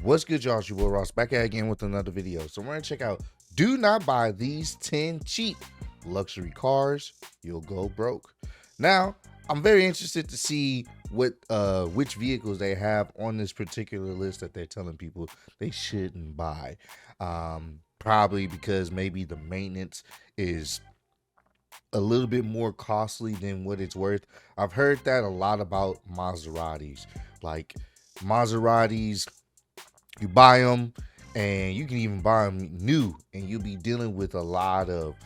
What's good, y'all? It's your boy Ross back at again with another video. So we're gonna check out, do not buy these 10 cheap luxury cars, you'll go broke. Now, I'm very interested to see what which vehicles they have on this particular list that they're telling people they shouldn't buy. Probably because maybe the maintenance is a little bit more costly than what it's worth. I've heard that a lot about Maseratis. Like Maseratis, you buy them and you can even buy them new and you'll be dealing with a lot of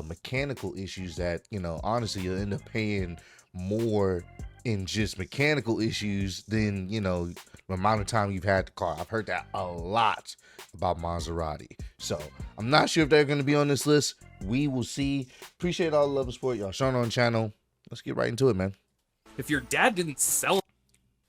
mechanical issues that, you know, honestly, you'll end up paying more in just mechanical issues than, you know, the amount of time you've had the car. I've heard that a lot about Maserati. So I'm not sure if they're going to be on this list. We will see. Appreciate all the love and support y'all showing on the channel. Let's get right into it, man. If your dad didn't sell,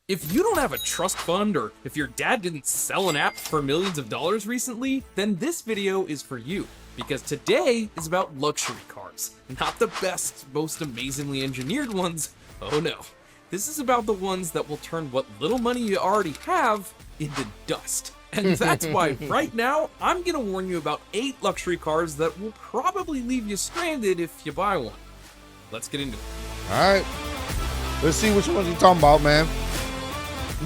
if you don't have a trust fund, or if your dad didn't sell an app for millions of dollars recently, then this video is for you. Because today is about luxury cars. Not the best, most amazingly engineered ones. Oh no. This is about the ones that will turn what little money you already have into dust. And that's why right now, I'm gonna warn you about 8 luxury cars that will probably leave you stranded if you buy one. Let's get into it. All right. Let's see which ones you're talking about, man.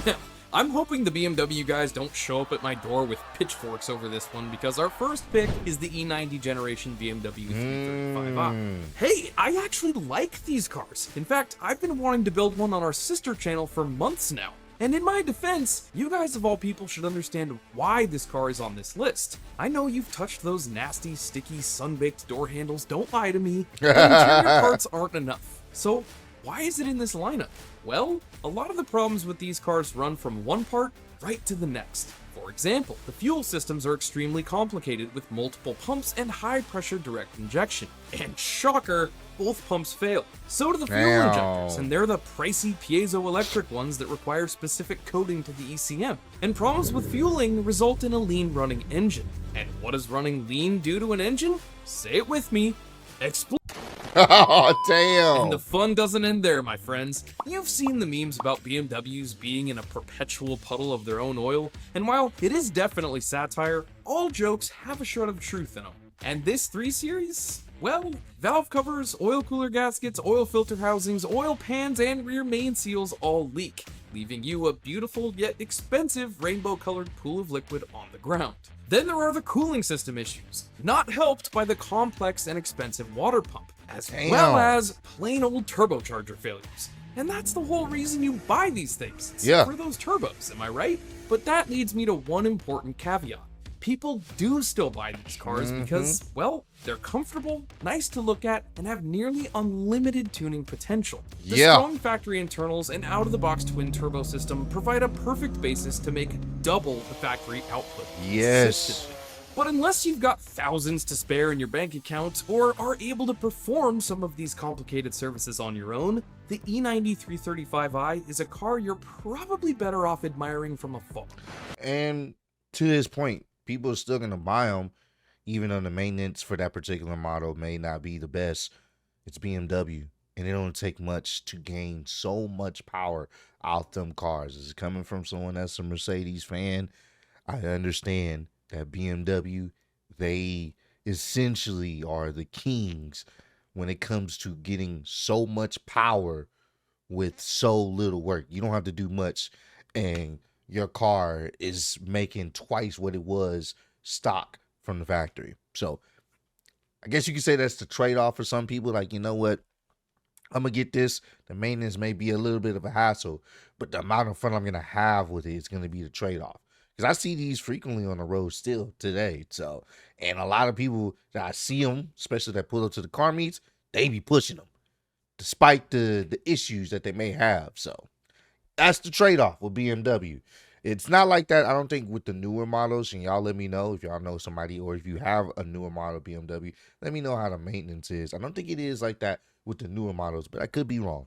Now, I'm hoping the BMW guys don't show up at my door with pitchforks over this one, because our first pick is the E90 generation BMW 335i. Hey, I actually like these cars. In fact, I've been wanting to build one on our sister channel for months now. And in my defense, you guys of all people should understand why this car is on this list. I know you've touched those nasty, sticky, sun-baked door handles, don't lie to me. The interior parts aren't enough. So why is it in this lineup? Well, a lot of the problems with these cars run from one part right to the next. For example, the fuel systems are extremely complicated with multiple pumps and high-pressure direct injection. And shocker, both pumps fail. So do the fuel injectors, and they're the pricey piezoelectric ones that require specific coating to the ECM. And problems with fueling result in a lean running engine. And what does running lean do to an engine? Say it with me. Explode. Oh, damn. And the fun doesn't end there, my friends. You've seen the memes about BMWs being in a perpetual puddle of their own oil, and while it is definitely satire, all jokes have a shred of truth in them. And this 3 Series? Well, valve covers, oil cooler gaskets, oil filter housings, oil pans, and rear main seals all leak, leaving you a beautiful yet expensive rainbow-colored pool of liquid on the ground. Then there are the cooling system issues, not helped by the complex and expensive water pump, as well as plain old turbocharger failures. And that's the whole reason you buy these things, for those turbos, am I right? But that leads me to one important caveat. People do still buy these cars because, well, they're comfortable, nice to look at, and have nearly unlimited tuning potential. The strong factory internals and out-of-the-box twin-turbo system provide a perfect basis to make double the factory output consistently. But unless you've got thousands to spare in your bank account, or are able to perform some of these complicated services on your own, the E90 335i is a car you're probably better off admiring from afar. And to this point, people are still going to buy them, even though the maintenance for that particular model may not be the best. It's BMW, and it don't take much to gain so much power out them cars. It's coming from someone that's a Mercedes fan. I understand that BMW, they essentially are the kings when it comes to getting so much power with so little work. You don't have to do much, and your car is making twice what it was stock from the factory. So I guess you could say that's the trade-off for some people. Like, you know what? I'm going to get this. The maintenance may be a little bit of a hassle, but the amount of fun I'm going to have with it is going to be the trade-off. Because I see these frequently on the road still today. So, and a lot of people that I see them, especially that pull up to the car meets, they be pushing them despite the issues that they may have. So that's the trade-off with BMW. It's not like that, I don't think, with the newer models. And y'all let me know if y'all know somebody, or if you have a newer model BMW, let me know how the maintenance is. I don't think it is like that with the newer models, but I could be wrong.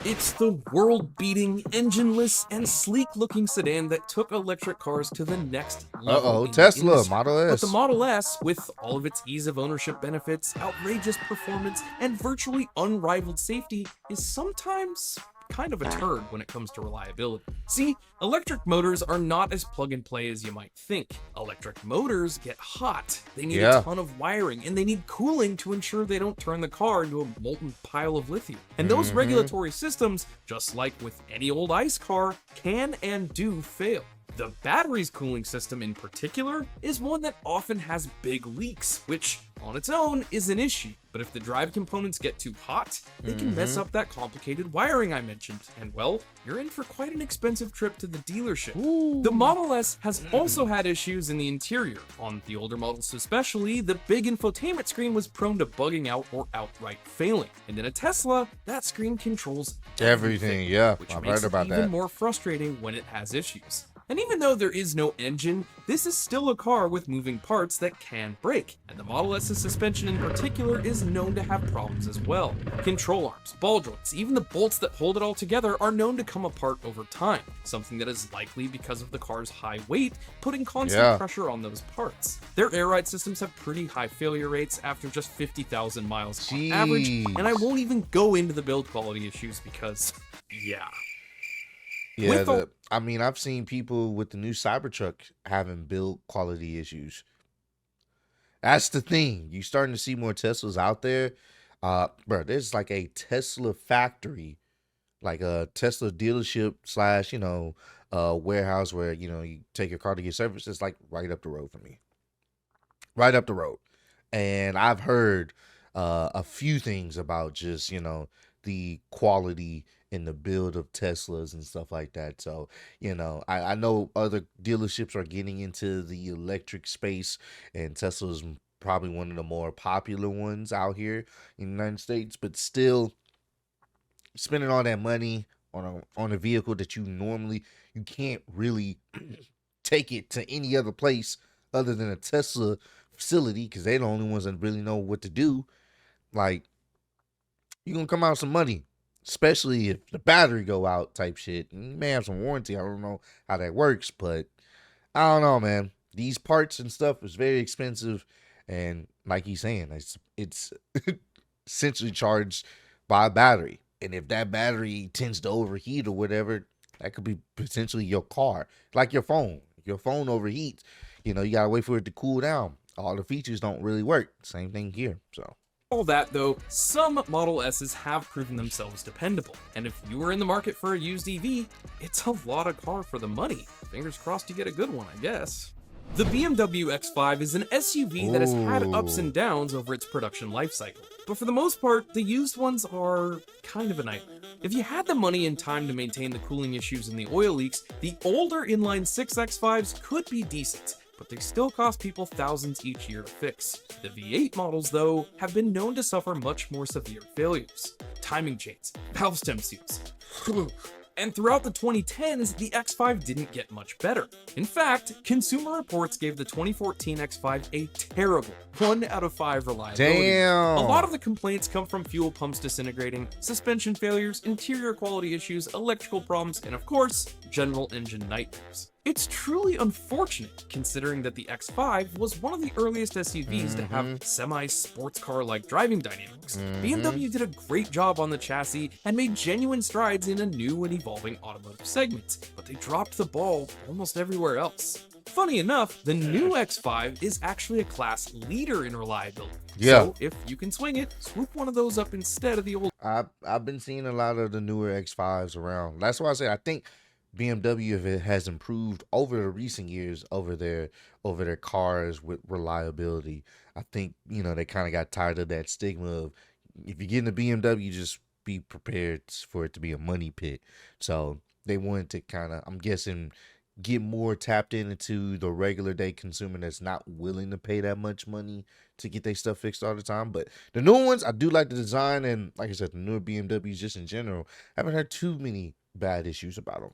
It's the world-beating, engine-less, and sleek-looking sedan that took electric cars to the next level. Tesla Model S. But the Model S, with all of its ease of ownership benefits, outrageous performance, and virtually unrivaled safety, is sometimes kind of a turd when it comes to reliability. See, electric motors are not as plug and play as you might think. Electric motors get hot, they need a ton of wiring, and they need cooling to ensure they don't turn the car into a molten pile of lithium. And those regulatory systems, just like with any old ICE car, can and do fail. The battery's cooling system in particular is one that often has big leaks, which on its own is an issue. But if the drive components get too hot, they can mess up that complicated wiring I mentioned. And well, you're in for quite an expensive trip to the dealership. The Model S has also had issues in the interior. On the older models especially, the big infotainment screen was prone to bugging out or outright failing. And in a Tesla, that screen controls everything, which I've heard about it even that. more frustrating when it has issues. And even though there is no engine, this is still a car with moving parts that can break, and the Model S's suspension in particular is known to have problems as well. Control arms, ball joints, even the bolts that hold it all together are known to come apart over time, something that is likely because of the car's high weight, putting constant pressure on those parts. Their air ride systems have pretty high failure rates after just 50,000 miles on average, and I won't even go into the build quality issues because, I mean, I've seen people with the new Cybertruck having build quality issues. That's the thing. You're starting to see more Teslas out there. Bro, there's like a Tesla factory, like a Tesla dealership slash, warehouse where, you take your car to get serviced. It's like right up the road from me. Right up the road. And I've heard a few things about just, the quality in the build of Teslas and stuff like that. So, I know other dealerships are getting into the electric space, and Tesla's probably one of the more popular ones out here in the United States, but still spending all that money on a vehicle that you can't really take it to any other place other than a Tesla facility, because they're the only ones that really know what to do. Like, you're gonna come out with some money, especially if the battery go out type shit. And you may have some warranty. I don't know how that works, but I don't know, man. These parts and stuff is very expensive, and like he's saying, it's essentially charged by a battery. And if that battery tends to overheat or whatever, that could be potentially your car, like your phone. If your phone overheats, you gotta wait for it to cool down. All the features don't really work. Same thing here. So. All that though, some Model S's have proven themselves dependable, and if you were in the market for a used EV, it's a lot of car for the money. Fingers crossed you get a good one, I guess. The BMW X5 is an SUV that has had ups and downs over its production lifecycle, but for the most part, the used ones are kind of a nightmare. If you had the money and time to maintain the cooling issues and the oil leaks, the older inline-six X5s could be decent, but they still cost people thousands each year to fix. The V8 models, though, have been known to suffer much more severe failures. Timing chains, valve stem seals. And throughout the 2010s, the X5 didn't get much better. In fact, Consumer Reports gave the 2014 X5 a terrible 1 out of 5 reliability. Damn. A lot of the complaints come from fuel pumps disintegrating, suspension failures, interior quality issues, electrical problems, and of course, general engine nightmares. It's truly unfortunate, considering that the X5 was one of the earliest SUVs to have semi-sports car-like driving dynamics. BMW did a great job on the chassis and made genuine strides in a new and evolving automotive segment, but they dropped the ball almost everywhere else. Funny enough, the new X5 is actually a class leader in reliability. So if you can swing it, swoop one of those up instead of the old. I've been seeing a lot of the newer X5s around. That's why I say I think BMW has improved over the recent years over their cars with reliability. I think, they kind of got tired of that stigma of, if you're getting a BMW, just be prepared for it to be a money pit. So they wanted to kind of, I'm guessing, get more tapped into the regular day consumer that's not willing to pay that much money to get their stuff fixed all the time. But the new ones, I do like the design, and like I said, the newer BMWs just in general, I haven't heard too many bad issues about them.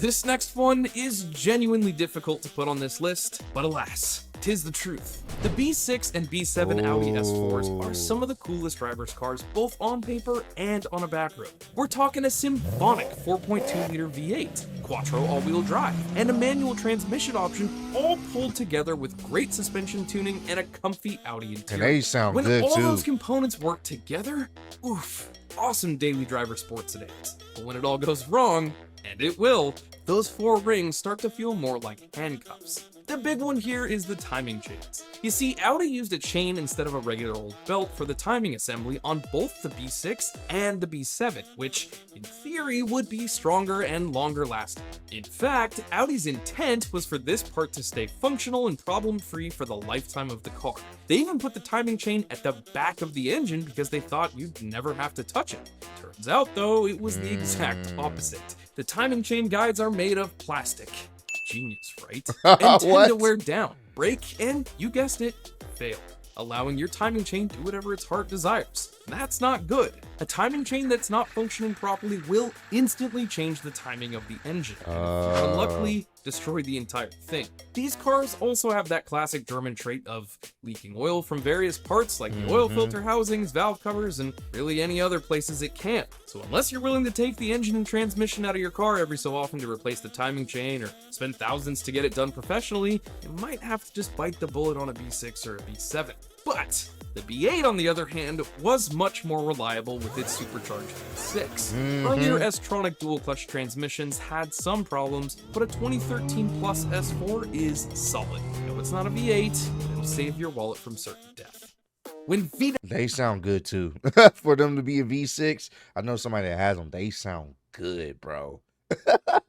This next one is genuinely difficult to put on this list, but alas, 'Tis the truth. The B6 and B7 Audi S4s are some of the coolest driver's cars, both on paper and on a back road. We're talking a symphonic 4.2-liter V8, quattro all-wheel drive, and a manual transmission option, all pulled together with great suspension tuning and a comfy Audi interior. And they sound when good all too. those components work together, oof, awesome daily driver sports sedans. But when it all goes wrong, and it will, those four rings start to feel more like handcuffs. The big one here is the timing chains. You see, Audi used a chain instead of a regular old belt for the timing assembly on both the B6 and the B7, which, in theory, would be stronger and longer lasting. In fact, Audi's intent was for this part to stay functional and problem-free for the lifetime of the car. They even put the timing chain at the back of the engine because they thought you'd never have to touch it. Turns out, though, it was the exact opposite. The timing chain guides are made of plastic. Genius, right? And tend to wear down, break, and you guessed it, fail, allowing your timing chain to do whatever its heart desires. That's not good. A timing chain that's not functioning properly will instantly change the timing of the engine, and unluckily destroy the entire thing. These cars also have that classic German trait of leaking oil from various parts like the oil filter housings, valve covers, and really any other places it can. So unless you're willing to take the engine and transmission out of your car every so often to replace the timing chain or spend thousands to get it done professionally, you might have to just bite the bullet on a B6 or a B7. But the B8, on the other hand, was much more reliable with its supercharged V6. Earlier S-tronic dual-clutch transmissions had some problems, but a 2013 Plus S4 is solid. No, it's not a V8, but it'll save your wallet from certain death. When They sound good too. For them to be a V6, I know somebody that has them. They sound good, bro.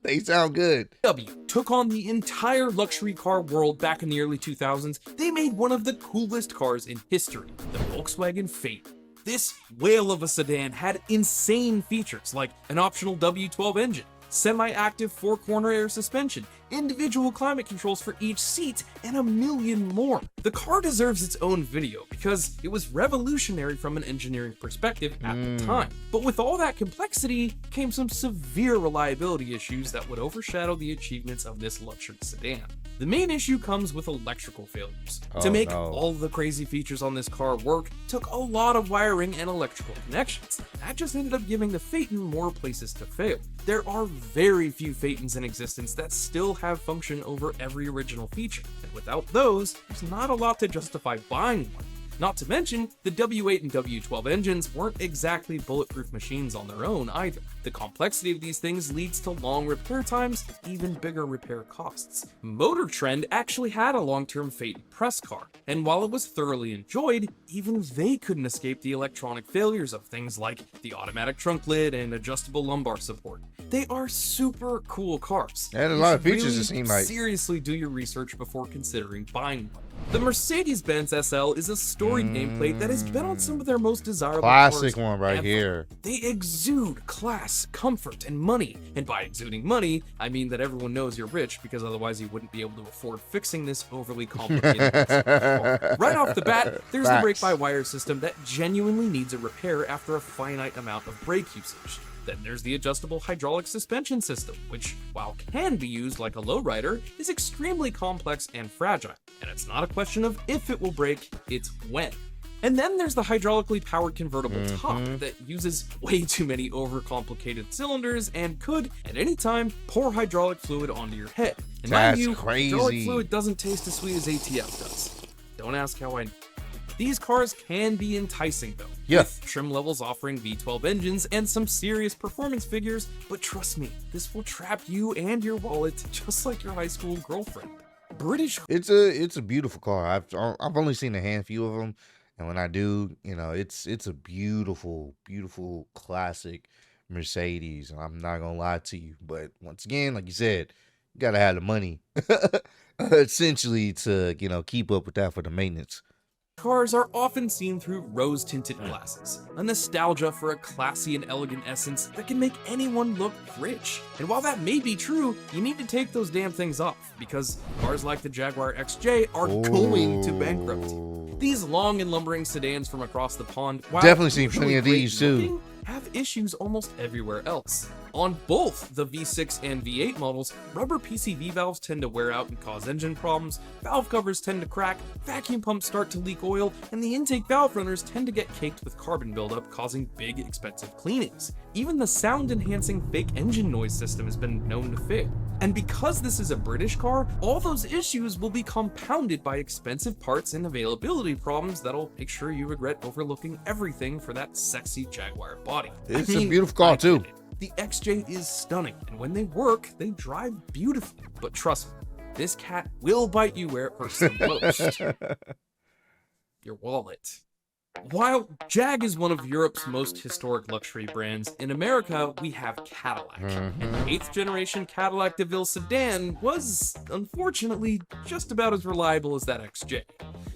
They sound good. VW took on the entire luxury car world back in the early 2000s, they made one of the coolest cars in history, the Volkswagen Phaeton. This whale of a sedan had insane features like an optional W12 engine, semi-active four-corner air suspension, individual climate controls for each seat, and a million more. The car deserves its own video because it was revolutionary from an engineering perspective at the time. But with all that complexity came some severe reliability issues that would overshadow the achievements of this luxury sedan. The main issue comes with electrical failures. To make all the crazy features on this car work took a lot of wiring and electrical connections. That just ended up giving the Phaeton more places to fail. There are very few Phaetons in existence that still have function over every original feature, and without those, there's not a lot to justify buying one. Not to mention, the W8 and W12 engines weren't exactly bulletproof machines on their own either. The complexity of these things leads to long repair times, even bigger repair costs. Motor Trend actually had a long-term Phaeton press car, and while it was thoroughly enjoyed, even they couldn't escape the electronic failures of things like the automatic trunk lid and adjustable lumbar support. They are super cool cars. And a lot of features, it seems like. Seriously do your research before considering buying one. The Mercedes-Benz SL is a storied nameplate that has been on some of their most desirable classic cars one right ever. here. They exude class, comfort, and money. And by exuding money, I mean that everyone knows you're rich because otherwise you wouldn't be able to afford fixing this overly complicated car. Right off the bat, there's the brake-by-wire system that genuinely needs a repair after a finite amount of brake usage. Then there's the adjustable hydraulic suspension system, which, while can be used like a lowrider, is extremely complex and fragile. And it's not a question of if it will break, it's when. And then there's the hydraulically powered convertible top that uses way too many overcomplicated cylinders and could, at any time, pour hydraulic fluid onto your head. And mind you, hydraulic fluid doesn't taste as sweet as ATF does. Don't ask how I know. These cars can be enticing though, with trim levels offering V12 engines and some serious performance figures, but trust me, this will trap you and your wallet just like your high school girlfriend. It's a beautiful car. I've only seen a handful of them, and when I do, you know, it's a beautiful classic Mercedes. And I'm not gonna lie to you, but once again, like you said, you gotta have the money essentially to, you know, keep up with that for the maintenance. Cars are often seen through rose-tinted glasses, a nostalgia for a classy and elegant essence that can make anyone look rich. And while that may be true, you need to take those damn things off, because cars like the Jaguar XJ are going to bankrupt. These long and lumbering sedans from across the pond, while definitely seen plenty of these too. have issues almost everywhere else. On both the V6 and V8 models, rubber PCV valves tend to wear out and cause engine problems, valve covers tend to crack, vacuum pumps start to leak oil, and the intake valve runners tend to get caked with carbon buildup, causing big, expensive cleanings. Even the sound-enhancing fake engine noise system has been known to fail. And because this is a British car, all those issues will be compounded by expensive parts and availability problems that'll make sure you regret overlooking everything for that sexy Jaguar body. It's a beautiful car too. The XJ is stunning, and when they work, they drive beautifully. But trust me, this cat will bite you where it hurts the most. Your wallet. While Jag is one of Europe's most historic luxury brands, in America we have Cadillac. And the 8th generation Cadillac DeVille sedan was, unfortunately, just about as reliable as that XJ.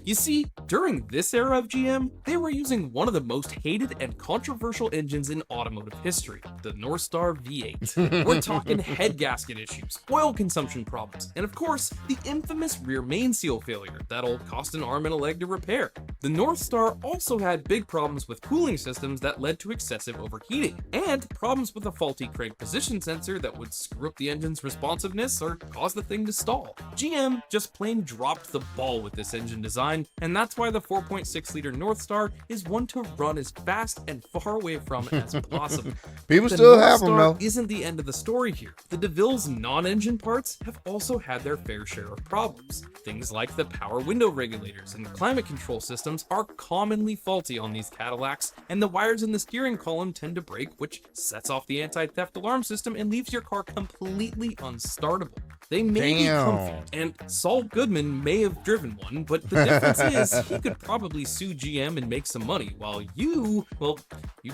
You see, during this era of GM, they were using one of the most hated and controversial engines in automotive history, the Northstar V8. We're talking head gasket issues, oil consumption problems, and of course, the infamous rear main seal failure that'll cost an arm and a leg to repair. The Northstar also had big problems with cooling systems that led to excessive overheating, and problems with a faulty crank position sensor that would screw up the engine's responsiveness or cause the thing to stall. GM just plain dropped the ball with this engine design, and that's why the 4.6-liter Northstar is one to run as fast and far away from as possible. People still have them though. Isn't the end of the story here. The DeVille's non-engine parts have also had their fair share of problems. Things like the power window regulators and climate control systems are commonly faulty on these Cadillacs, and the wires in the steering column tend to break, which sets off the anti-theft alarm system and leaves your car completely unstartable. They may be comfy, and Saul Goodman may have driven one, but the difference is he could probably sue GM and make some money, while you'd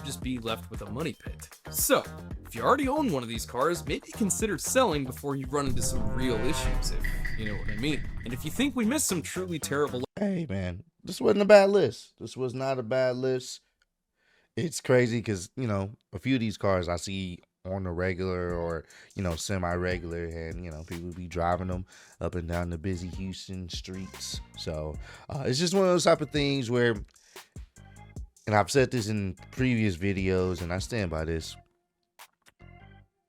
just be left with a money pit. So, if you already own one of these cars, maybe consider selling before you run into some real issues, if you know what I mean. And if you think we missed some truly terrible... Hey man, this wasn't a bad list. This was not a bad list. It's crazy because, you know, a few of these cars I see on the regular or, you know, semi-regular, and, you know, people be driving them up and down the busy Houston streets. So it's just one of those type of things where, and I've said this in previous videos and I stand by this,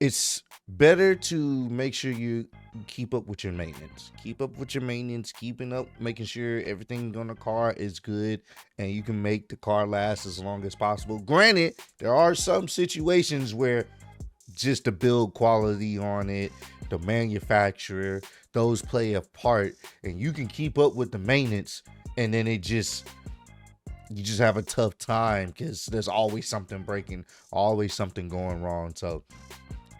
it's better to make sure you keep up with your maintenance. Keep up with your maintenance, making sure everything on the car is good and you can make the car last as long as possible. Granted, there are some situations where just the build quality on it, the manufacturer, those play a part, and you can keep up with the maintenance, and then you just have a tough time because there's always something breaking, always something going wrong. So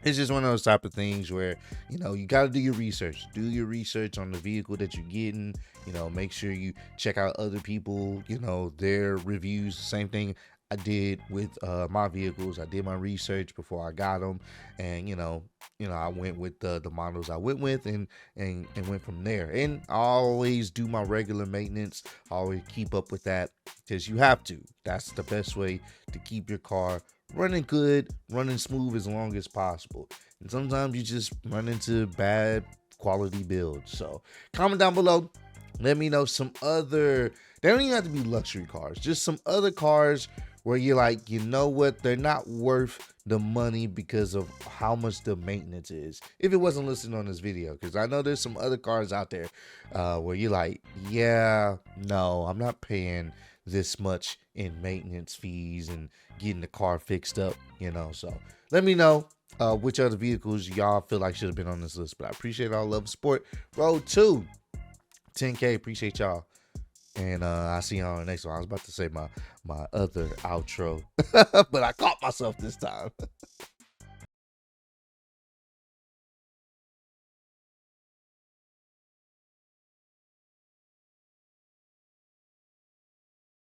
it's just one of those type of things where, you know, you got to do your research. Do your research on the vehicle that you're getting. You know, make sure you check out other people, you know, their reviews. Same thing I did with my vehicles. I did my research before I got them, and you know, I went with the models I went with, and went from there. And I always do my regular maintenance. I always keep up with that because you have to. That's the best way to keep your car running good, running smooth as long as possible. And sometimes you just run into bad quality builds. So comment down below. Let me know some other, they don't even have to be luxury cars, just some other cars where you're like, you know what, they're not worth the money because of how much the maintenance is. If it wasn't listed on this video, because I know there's some other cars out there where you're like, yeah, no, I'm not paying this much in maintenance fees and getting the car fixed up, you know. So let me know which other vehicles y'all feel like should have been on this list. But I appreciate all love and support. Road to 10K, appreciate y'all. And I'll see y'all on the next one. I was about to say my other outro, but I caught myself this time.